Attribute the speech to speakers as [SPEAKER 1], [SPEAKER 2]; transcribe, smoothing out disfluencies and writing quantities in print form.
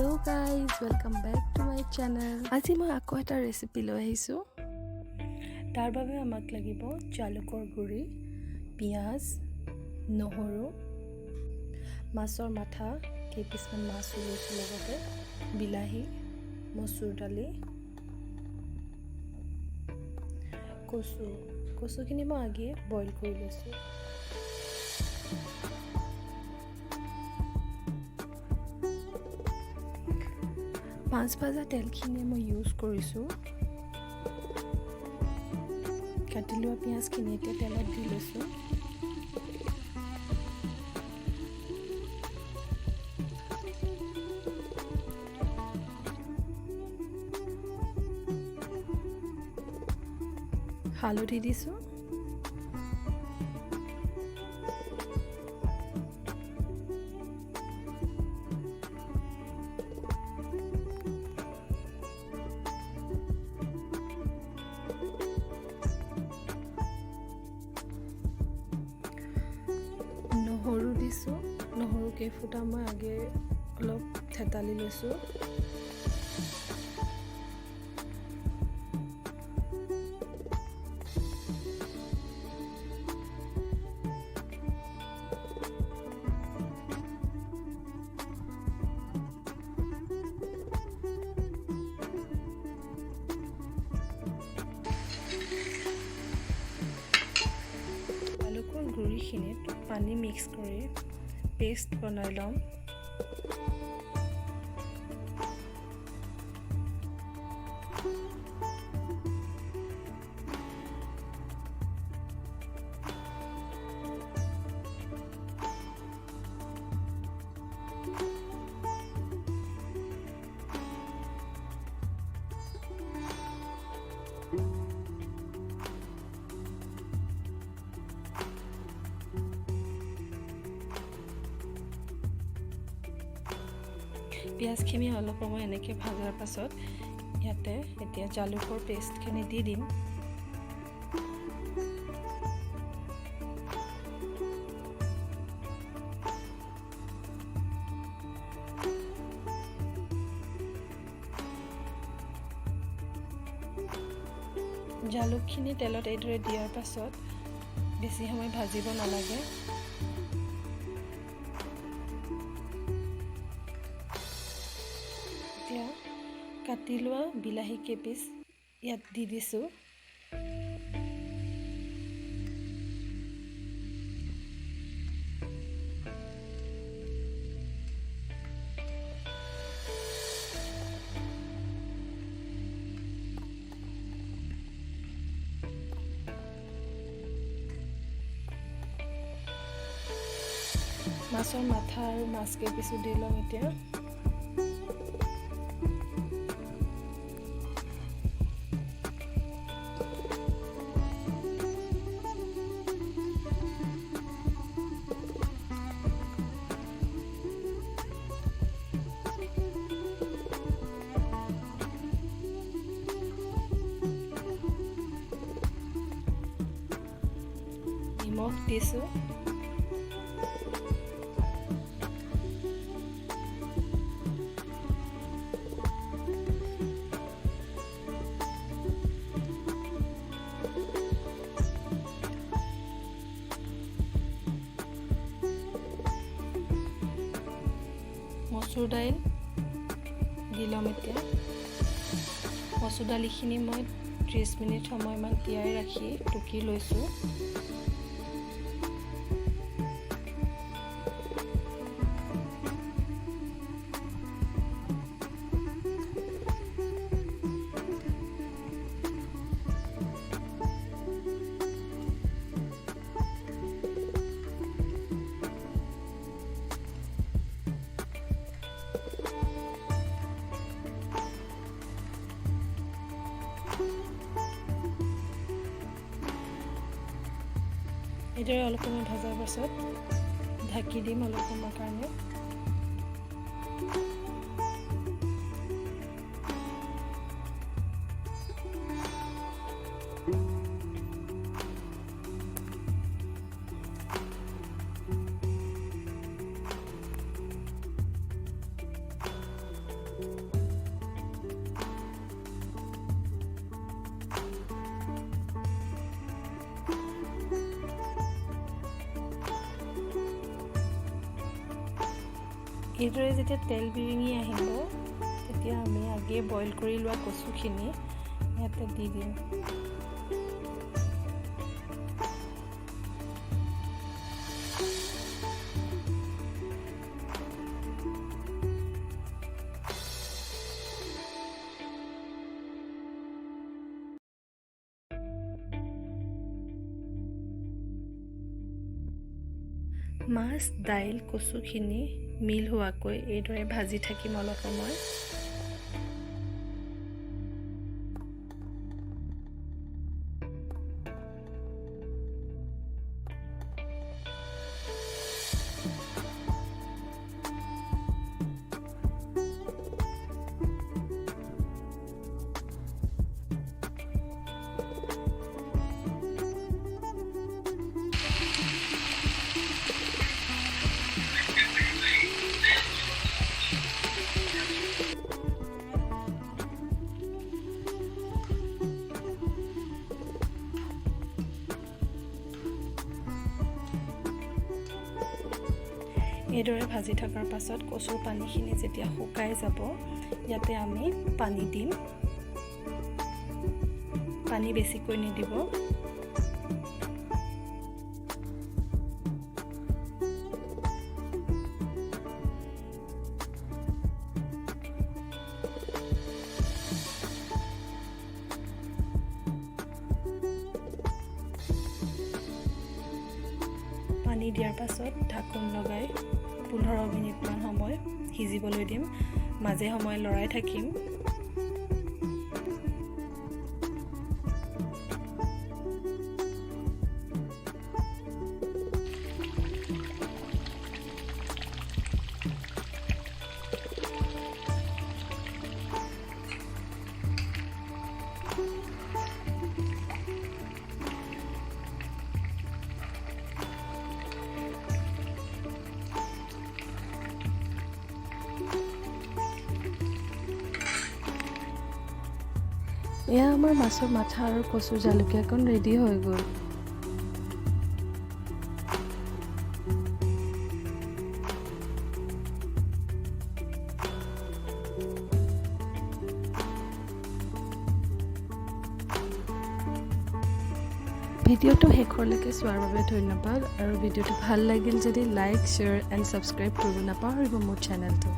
[SPEAKER 1] Hello' guys, welcome back to my channel. আজি মই আকৌ এটা ৰেচিপি লৈ আহিছোঁ। তাৰ বাবে আমাক লাগিব জালুকৰ গুড়ি, পিঁয়াজ, নহৰু, মাছৰ মাথা, কেইপিচমান মাছো লৈছোঁ, লগতে বিলাহী, মচুৰ দালি, কচুখিনি মই আগেয়ে বইল কৰি লৈছোঁ। মাছ ভাজা তেলখিনি মই ইউজ কৰিছোঁ। কাটি লোৱা পিঁয়াজখিনি এতিয়া তেলত দি লৈছোঁ। হালধি দিছোঁ। নহৰু দিছোঁ। নহৰু কেইফুটা মই আগে অলপ থেতালি লৈছোঁ। জালুকৰ গুড়িখিনিত পানী মিক্স কৰি পেষ্ট বনাই ল'ম। পিঁয়াজখিনি অলপ সময় এনেকৈ ভজাৰ পাছত ইয়াতে এতিয়া জালুকৰ পেষ্টখিনি দি দিম। জালুকখিনি তেলত এইদৰে দিয়াৰ পাছত বেছি সময় ভাজিব নালাগে। এতিয়া কাটি লোৱা বিলাহী কেইপিচ ইয়াত দি দিছোঁ। মাছৰ মাথা আৰু মাছ কেইপিচো দি লওঁ এতিয়া। নিমখ দিছোঁ। মচুৰ দাইল দি ল'ম এতিয়া। মচুৰ দালিখিনি মই 30 মিনিট সময়মান তিয়াই ৰাখি টুকি লৈছোঁ। এইদৰে অলপ সময় ভজাৰ পাছত ঢাকি দিম অলপ সময়ৰ কাৰণে। এইদৰে যেতিয়া তেল বিৰিঙি আহিব তেতিয়া আমি আগে বইল কৰি লোৱা কচুখিনি ইয়াতে দি দিম। মাছ, দাইল, কচুখিনি মিল হোৱাকৈ এইদৰে ভাজি থাকিম অলপ সময়। এইদৰে ভাজি থকাৰ পাছত কচুৰ পানীখিনি যেতিয়া শুকাই যাব ইয়াতে আমি পানী দিম। পানী বেছিকৈ নিদিব। পানী দিয়াৰ পাছত ঢাকন লগাই 15 মিনিটমান সময় সিজিবলৈ দিম। মাজে সময়ে লৰাই থাকিম। এয়া আমাৰ মাছৰ মাথা আৰু কচু জালুকীয়াকণ ৰেডি হৈ গ'ল। ভিডিঅ'টো শেষলৈকে চোৱাৰ বাবে ধন্যবাদ আৰু ভিডিঅ'টো ভাল লাগিল যদি লাইক, শ্বেয়াৰ এণ্ড ছাবস্ক্ৰাইব কৰিব নাপাহৰিব মোৰ চেনেলটো।